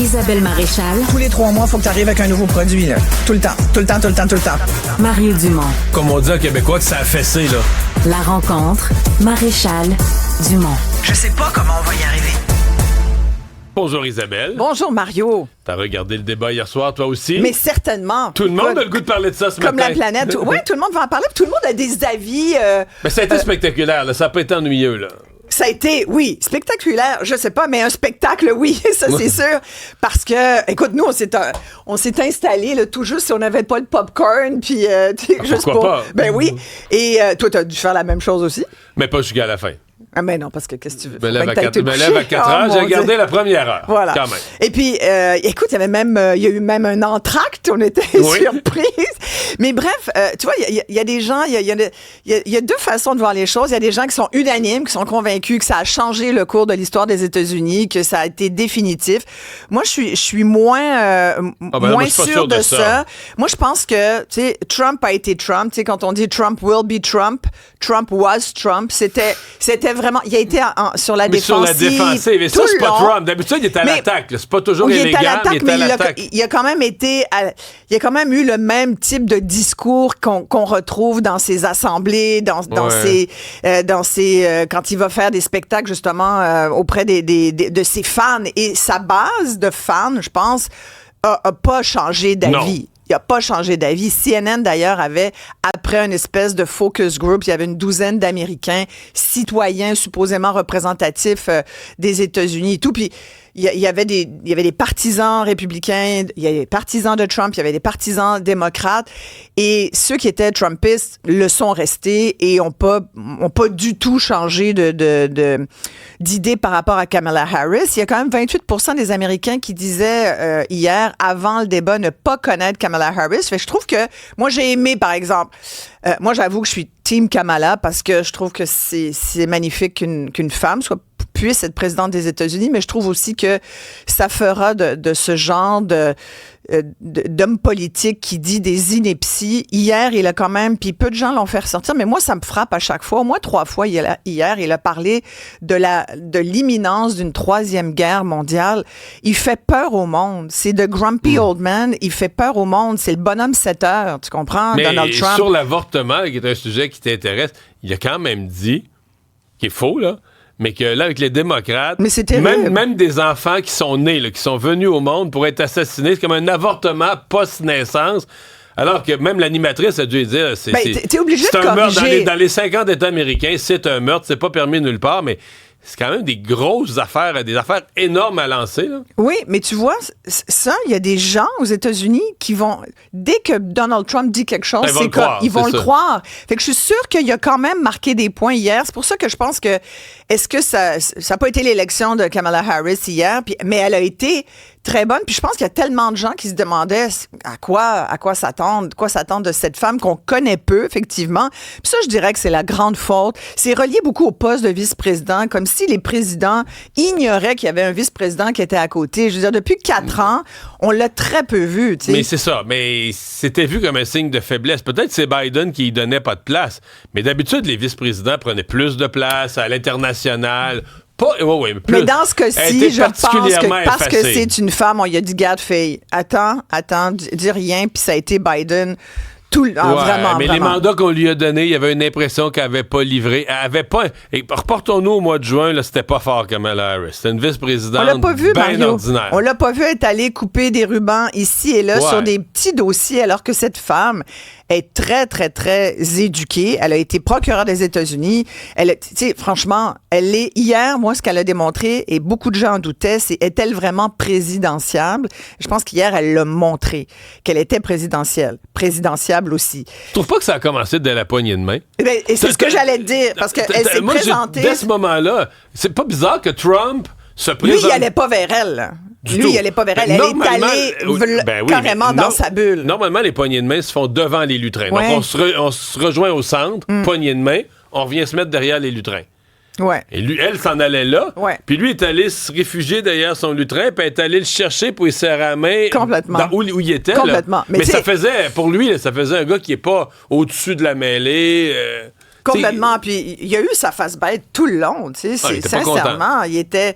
Isabelle Maréchal. Tous les 3 mois, il faut que tu arrives avec un nouveau produit, là. Tout le temps, tout le temps, tout le temps, tout le temps. Mario Dumont. Comme on dit en québécois que ça a fessé, là. La rencontre, Maréchal Dumont. Je sais pas comment on va y arriver. Bonjour Isabelle. Bonjour Mario. T'as regardé le débat hier soir, toi aussi? Mais certainement. Tout le monde a le goût de parler de ça ce comme matin. la planète. Oui, tout le monde va en parler. Tout le monde a des avis. Mais ça a été spectaculaire, là. Ça n'a pas été ennuyeux, là. Ça a été, oui, spectaculaire, je sais pas, mais un spectacle, oui, ça c'est sûr. Parce que, écoute, nous, on s'est installés là, tout juste si on n'avait pas de popcorn, puis juste pour... pas? Ben oui. Et toi, t'as dû faire la même chose aussi? Mais pas jusqu'à la fin. Ah, mais non, parce que qu'est-ce que tu veux? Je me lève à 4 heures, j'ai regardé la première heure. Voilà. Quand même. Et puis, écoute, il y a eu même un entracte, on était surprise. Mais bref, tu vois, il y a des gens, il y a deux façons de voir les choses. Il y a des gens qui sont unanimes, qui sont convaincus que ça a changé le cours de l'histoire des États-Unis, que ça a été définitif. Moi, je suis moins sûre de ça. Moi, je pense que, tu sais, Trump a été Trump. Tu sais, quand on dit Trump will be Trump, Trump was Trump, c'était vraiment, il a été sur la défensive. Sur la défensive. Et ça, c'est pas Trump. D'habitude, il est à l'attaque. C'est pas toujours élégant, mais il est à l'attaque. Il a quand même eu le même type de discours qu'on retrouve dans ses assemblées, dans ses quand il va faire des spectacles, justement, auprès de ses fans. Et sa base de fans, je pense, a pas changé d'avis. Il n'a pas changé d'avis. CNN, d'ailleurs, avait, après une espèce de focus group, il y avait une douzaine d'Américains, citoyens supposément représentatifs des États-Unis et tout. Puis, il y avait des partisans républicains, il y avait des partisans de Trump, il y avait des partisans démocrates. Et ceux qui étaient Trumpistes le sont restés et ont pas du tout changé d'idée par rapport à Kamala Harris. Il y a quand même 28% des Américains qui disaient hier, avant le débat, ne pas connaître Kamala Harris. Fait que je trouve que, moi, j'ai aimé, par exemple, moi, j'avoue que je suis team Kamala parce que je trouve que c'est magnifique qu'une femme puisse être présidente des États-Unis, mais je trouve aussi que ça fera de ce genre d'homme politique qui dit des inepties. Hier, il a quand même, puis peu de gens l'ont fait ressortir, mais moi, ça me frappe à chaque fois. Au moins 3 fois hier, il a parlé de l'imminence d'une 3e guerre mondiale. Il fait peur au monde. C'est de grumpy old man. Il fait peur au monde. C'est le bonhomme 7 heures. Tu comprends? Mais Donald Trump. Sur l'avortement, qui est un sujet qui t'intéresse, il a quand même dit, qui est faux, là, mais que là, avec les démocrates, mais c'est terrible. Même des enfants qui sont nés, là, qui sont venus au monde pour être assassinés, c'est comme un avortement post-naissance. Alors que même l'animatrice a dû dire, t'es obligé de un meurtre corriger. dans les 50 États américains, c'est un meurtre, c'est pas permis nulle part, mais c'est quand même des grosses affaires, des affaires énormes à lancer, là. Oui, mais tu vois, ça, il y a des gens aux États-Unis qui vont, dès que Donald Trump dit quelque chose, ils vont le croire. Fait que je suis sûre qu'il a quand même marqué des points hier. C'est pour ça que je pense que, est-ce que ça n'a pas été l'élection de Kamala Harris hier, mais elle a été très bonne. Puis je pense qu'il y a tellement de gens qui se demandaient à quoi s'attendre de cette femme qu'on connaît peu, effectivement. Puis ça, je dirais que c'est la grande faute. C'est relié beaucoup au poste de vice-président, comme si les présidents ignoraient qu'il y avait un vice-président qui était à côté. Je veux dire, depuis 4 ans, on l'a très peu vu, tu sais. Mais c'est ça. Mais c'était vu comme un signe de faiblesse. Peut-être que c'est Biden qui y donnait pas de place. Mais d'habitude, les vice-présidents prenaient plus de place à l'international. Mais dans ce cas-ci, je pense que parce que c'est une femme, on lui a dit, garde, fille, attends, dis rien, puis ça a été Biden. Vraiment. Les mandats qu'on lui a donnés, il y avait une impression qu'elle n'avait pas livré. Elle avait pas. Et reportons-nous au mois de juin, là, c'était pas fort Kamala Harris. C'était une vice-présidente bien ordinaire. On l'a pas vu être allée couper des rubans ici et là sur des petits dossiers, alors que cette femme est très, très, très éduquée. Elle a été procureure des États-Unis. Tu sais, franchement, hier, moi, ce qu'elle a démontré, et beaucoup de gens en doutaient, c'est est-elle vraiment présidentiable? Je pense qu'hier, elle l'a montré, qu'elle était présidentiable aussi. Tu trouves pas que ça a commencé dès la poignée de main? Et c'est ce que j'allais te dire, parce qu'elle s'est présentée. Dès ce moment-là, c'est pas bizarre que Trump se présente. Lui, il allait pas vers elle. Il allait pas vers elle. Elle est allée carrément dans sa bulle. Normalement, les poignées de main se font devant les lutrins. Ouais. Donc, on se rejoint au centre, poignée de main, on revient se mettre derrière les lutrins. Ouais. Et lui, elle s'en allait là. Ouais. Puis lui est allé se réfugier derrière son lutrin, puis elle est allé le chercher pour lui serrer la main. Complètement. Où il était. Complètement. Mais ça faisait, pour lui, ça faisait un gars qui est pas au-dessus de la mêlée. Complètement. Puis il a eu sa face bête tout le long. Tu sais, il était sincèrement, il était.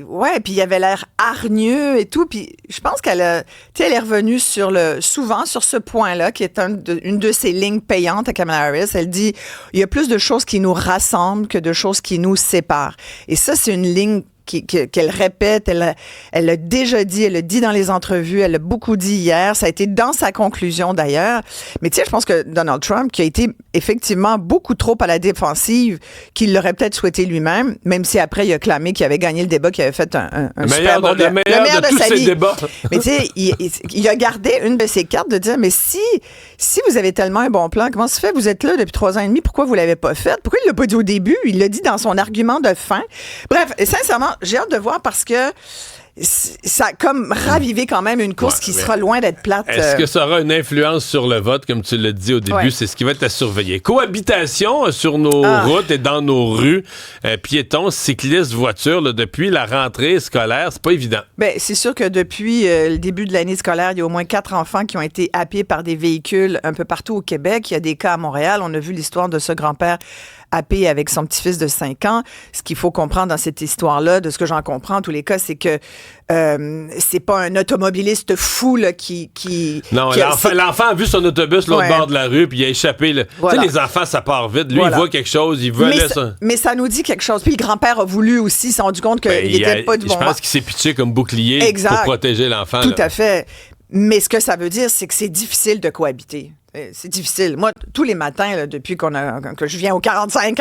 Ouais, puis il avait l'air hargneux et tout. Puis je pense elle est revenue souvent sur ce point-là, qui est une de ses lignes payantes à Kamala Harris. Elle dit il y a plus de choses qui nous rassemblent que de choses qui nous séparent. Et ça, c'est une ligne qu'elle répète, elle l'a déjà dit, elle l'a dit dans les entrevues, elle l'a beaucoup dit hier, ça a été dans sa conclusion d'ailleurs. Mais tu sais, je pense que Donald Trump, qui a été effectivement beaucoup trop à la défensive, qu'il l'aurait peut-être souhaité lui-même, même si après il a clamé qu'il avait gagné le débat, qu'il avait fait un super bon le meilleur de tous sa ces vie. débats. Mais tu sais, il a gardé une de ses cartes de dire, mais si vous avez tellement un bon plan, comment ça se fait? Vous êtes là depuis 3 ans et demi, pourquoi vous l'avez pas fait? Pourquoi il l'a pas dit au début? Il l'a dit dans son argument de fin. Bref, sincèrement, j'ai hâte de voir parce que ça a comme ravivé quand même une course qui sera loin d'être plate. Est-ce que ça aura une influence sur le vote, comme tu l'as dit au début? Ouais. C'est ce qui va être à surveiller. Cohabitation sur nos routes et dans nos rues, piétons, cyclistes, voitures, là, depuis la rentrée scolaire, c'est pas évident. Ben, c'est sûr que depuis le début de l'année scolaire, il y a au moins 4 enfants qui ont été happés par des véhicules un peu partout au Québec. Il y a des cas à Montréal. On a vu l'histoire de ce grand-père happé avec son petit-fils de 5 ans. Ce qu'il faut comprendre dans cette histoire-là, de ce que j'en comprends en tous les cas, c'est que c'est pas un automobiliste fou là, qui... Non, l'enfant a vu son autobus l'autre bord de la rue puis il a échappé. Voilà. Tu sais, les enfants, ça part vite. Lui, il voit quelque chose, il veut aller ça. Mais ça nous dit quelque chose. Puis le grand-père a voulu aussi, il s'est rendu compte qu'il n'était pas du bon... Je pense qu'il s'est pitché comme bouclier pour protéger l'enfant. Tout à fait. Mais ce que ça veut dire, c'est que c'est difficile de cohabiter. C'est difficile. Moi, tous les matins, là, depuis que je viens au 45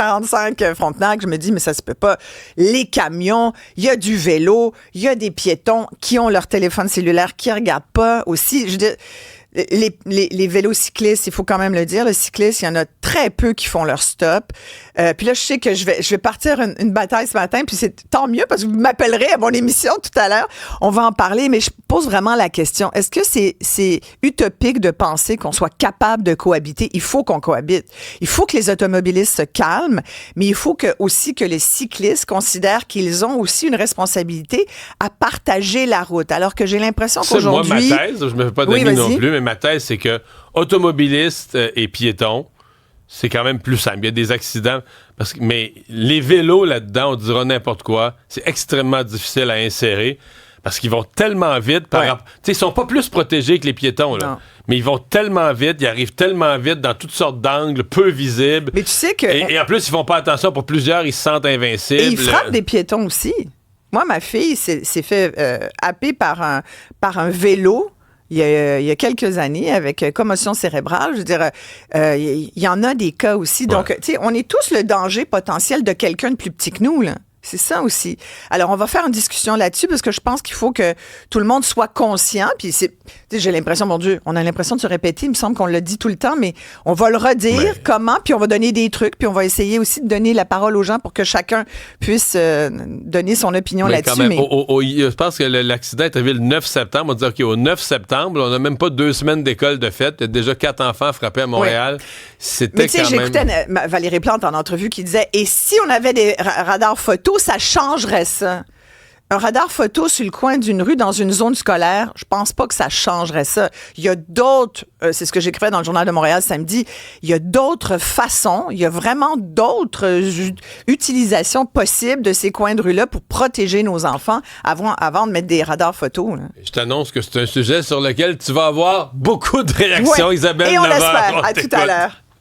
Frontenac, je me dis, mais ça se peut pas. Les camions, il y a du vélo, il y a des piétons qui ont leur téléphone cellulaire, qui regardent pas aussi. Je veux dire, les vélos cyclistes, il faut quand même le dire, les cyclistes, il y en a très peu qui font leur stop. Puis là, je sais que je vais partir une bataille ce matin, puis c'est tant mieux parce que vous m'appellerez à mon émission tout à l'heure. On va en parler, mais je pose vraiment la question. Est-ce que c'est utopique de penser qu'on soit capable de cohabiter? Il faut qu'on cohabite. Il faut que les automobilistes se calment, mais il faut aussi que les cyclistes considèrent qu'ils ont aussi une responsabilité à partager la route. Alors que j'ai l'impression qu'aujourd'hui... Moi, ma thèse, je me fais pas d'amis non plus, mais ma thèse, c'est que automobilistes et piétons, c'est quand même plus simple. Il y a des accidents. Mais les vélos là-dedans, on dira n'importe quoi. C'est extrêmement difficile à insérer parce qu'ils vont tellement vite. Ils sont pas plus protégés que les piétons, là. Mais ils vont tellement vite, ils arrivent tellement vite dans toutes sortes d'angles, peu visibles. Mais tu sais que... Et en plus, ils font pas attention. Pour plusieurs, ils se sentent invincibles. Et ils frappent des piétons aussi. Moi, ma fille s'est fait happer par un vélo. Il y a quelques années, avec commotion cérébrale, je veux dire, il y en a des cas aussi. Donc, tu sais, on est tous le danger potentiel de quelqu'un de plus petit que nous, là. C'est ça aussi. Alors, on va faire une discussion là-dessus parce que je pense qu'il faut que tout le monde soit conscient. Puis, j'ai l'impression, mon Dieu, on a l'impression de se répéter. Il me semble qu'on le dit tout le temps, mais on va le redire comment, puis on va donner des trucs, puis on va essayer aussi de donner la parole aux gens pour que chacun puisse donner son opinion là-dessus. Quand même, je pense que l'accident est arrivé le 9 septembre. On va dire, OK, au 9 septembre, on n'a même pas 2 semaines d'école de fête. Il y a déjà 4 enfants frappés à Montréal. C'était quand même... j'écoutais Valérie Plante en entrevue qui disait, et si on avait des radars photos, ça changerait ça. Un radar photo sur le coin d'une rue dans une zone scolaire, je pense pas que ça changerait ça. Il y a d'autres, c'est ce que j'écrivais dans le Journal de Montréal samedi, il y a d'autres façons, il y a vraiment d'autres utilisations possibles de ces coins de rue-là pour protéger nos enfants avant de mettre des radars photos. Là. Je t'annonce que c'est un sujet sur lequel tu vas avoir beaucoup de réactions, Isabelle. Et on l'espère. À tout à l'heure.